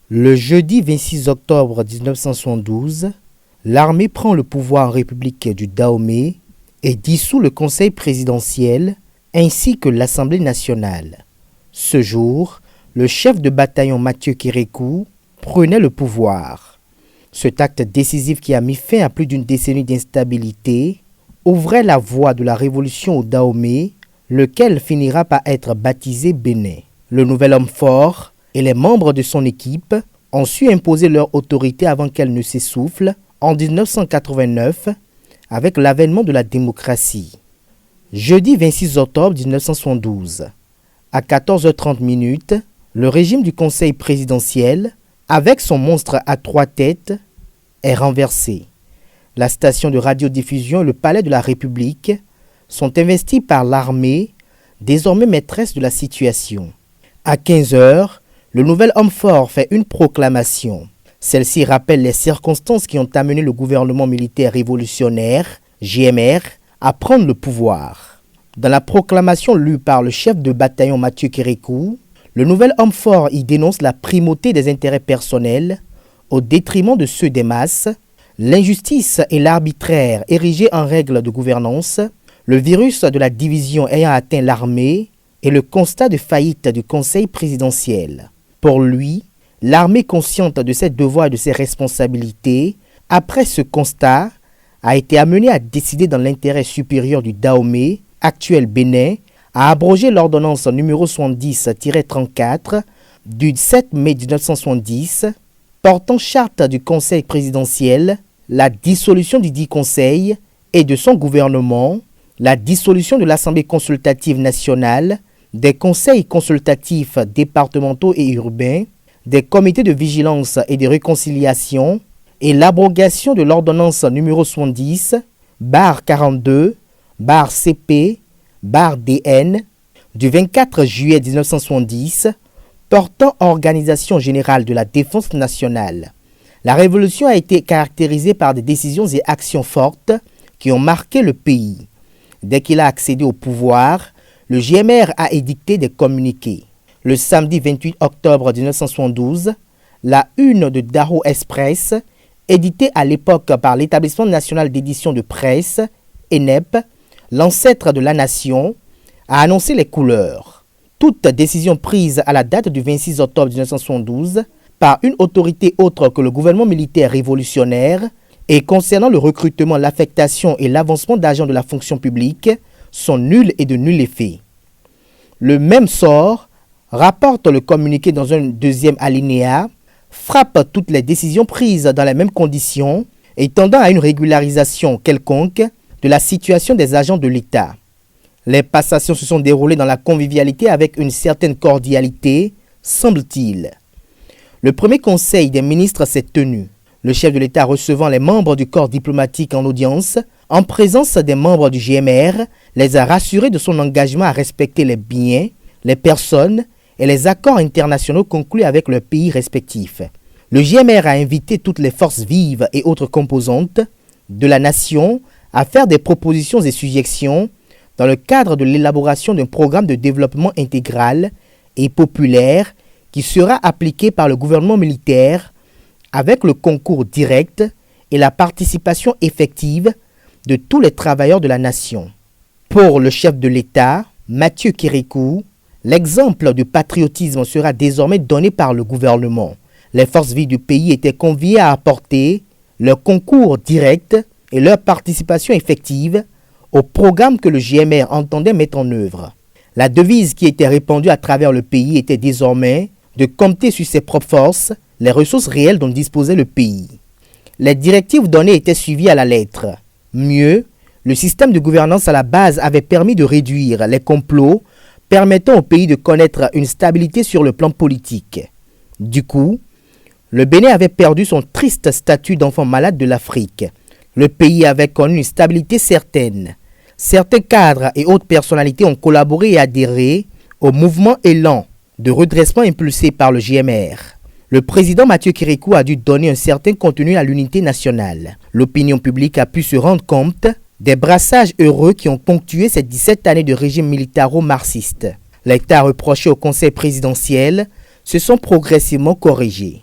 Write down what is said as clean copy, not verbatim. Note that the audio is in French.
Le jeudi 26 octobre 1972, l'armée prend le pouvoir en République du Dahomey et dissout le Conseil présidentiel ainsi que l'Assemblée nationale. Ce jour, le chef de bataillon Mathieu Kérékou prenait le pouvoir. Cet acte décisif qui a mis fin à plus d'une décennie d'instabilité ouvrait la voie de la révolution au Dahomey, lequel finira par être baptisé Bénin. Le nouvel homme fort et les membres de son équipe ont su imposer leur autorité avant qu'elle ne s'essouffle en 1989 avec l'avènement de la démocratie. Jeudi 26 octobre 1972, à 14h30, le régime du Conseil présidentiel, avec son monstre à 3 têtes, est renversé. La station de radiodiffusion et le palais de la République sont investis par l'armée, désormais maîtresse de la situation. À 15h, le nouvel homme fort fait une proclamation. Celle-ci rappelle les circonstances qui ont amené le gouvernement militaire révolutionnaire, GMR, à prendre le pouvoir. Dans la proclamation lue par le chef de bataillon Mathieu Kérékou, le nouvel homme fort y dénonce la primauté des intérêts personnels au détriment de ceux des masses, l'injustice et l'arbitraire érigés en règle de gouvernance, le virus de la division ayant atteint l'armée et le constat de faillite du Conseil présidentiel. Pour lui, l'armée consciente de ses devoirs et de ses responsabilités, après ce constat, a été amenée à décider dans l'intérêt supérieur du Dahomey, actuel Bénin, à abroger l'ordonnance numéro 70-34 du 7 mai 1970 portant charte du Conseil présidentiel, la dissolution du dit Conseil et de son gouvernement, la dissolution de l'Assemblée consultative nationale, des conseils consultatifs départementaux et urbains, des comités de vigilance et de réconciliation et l'abrogation de l'ordonnance numéro 70-42-CP-DN du 24 juillet 1970 portant organisation générale de la défense nationale. La révolution a été caractérisée par des décisions et actions fortes qui ont marqué le pays. Dès qu'il a accédé au pouvoir, le GMR a édicté des communiqués. Le samedi 28 octobre 1972, la une de Dahou Express, éditée à l'époque par l'Établissement national d'édition de presse, ENEP, l'ancêtre de la nation, a annoncé les couleurs. Toute décision prise à la date du 26 octobre 1972 par une autorité autre que le gouvernement militaire révolutionnaire et concernant le recrutement, l'affectation et l'avancement d'agents de la fonction publique sont nulles et de nul effet. Le même sort, rapporte le communiqué dans un deuxième alinéa, frappe toutes les décisions prises dans les mêmes conditions et tendant à une régularisation quelconque de la situation des agents de l'État. Les passations se sont déroulées dans la convivialité avec une certaine cordialité, semble-t-il. Le premier conseil des ministres s'est tenu, le chef de l'État recevant les membres du corps diplomatique en audience, en présence des membres du GMR, les a rassurés de son engagement à respecter les biens, les personnes et les accords internationaux conclus avec leurs pays respectifs. Le GMR a invité toutes les forces vives et autres composantes de la nation à faire des propositions et suggestions dans le cadre de l'élaboration d'un programme de développement intégral et populaire qui sera appliqué par le gouvernement militaire avec le concours direct et la participation effective de tous les travailleurs de la nation. Pour le chef de l'État, Mathieu Kérékou, l'exemple du patriotisme sera désormais donné par le gouvernement. Les forces vives du pays étaient conviées à apporter leur concours direct et leur participation effective au programme que le GMR entendait mettre en œuvre. La devise qui était répandue à travers le pays était désormais de compter sur ses propres forces, les ressources réelles dont disposait le pays. Les directives données étaient suivies à la lettre. Mieux, le système de gouvernance à la base avait permis de réduire les complots permettant au pays de connaître une stabilité sur le plan politique. Du coup, le Bénin avait perdu son triste statut d'enfant malade de l'Afrique. Le pays avait connu une stabilité certaine. Certains cadres et autres personnalités ont collaboré et adhéré au mouvement élan de redressement impulsé par le GMR. Le président Mathieu Kérékou a dû donner un certain contenu à l'unité nationale. L'opinion publique a pu se rendre compte Des brassages heureux qui ont ponctué ces 17 années de régime militaro-marxiste. Les tas reprochés au Conseil présidentiel se sont progressivement corrigés.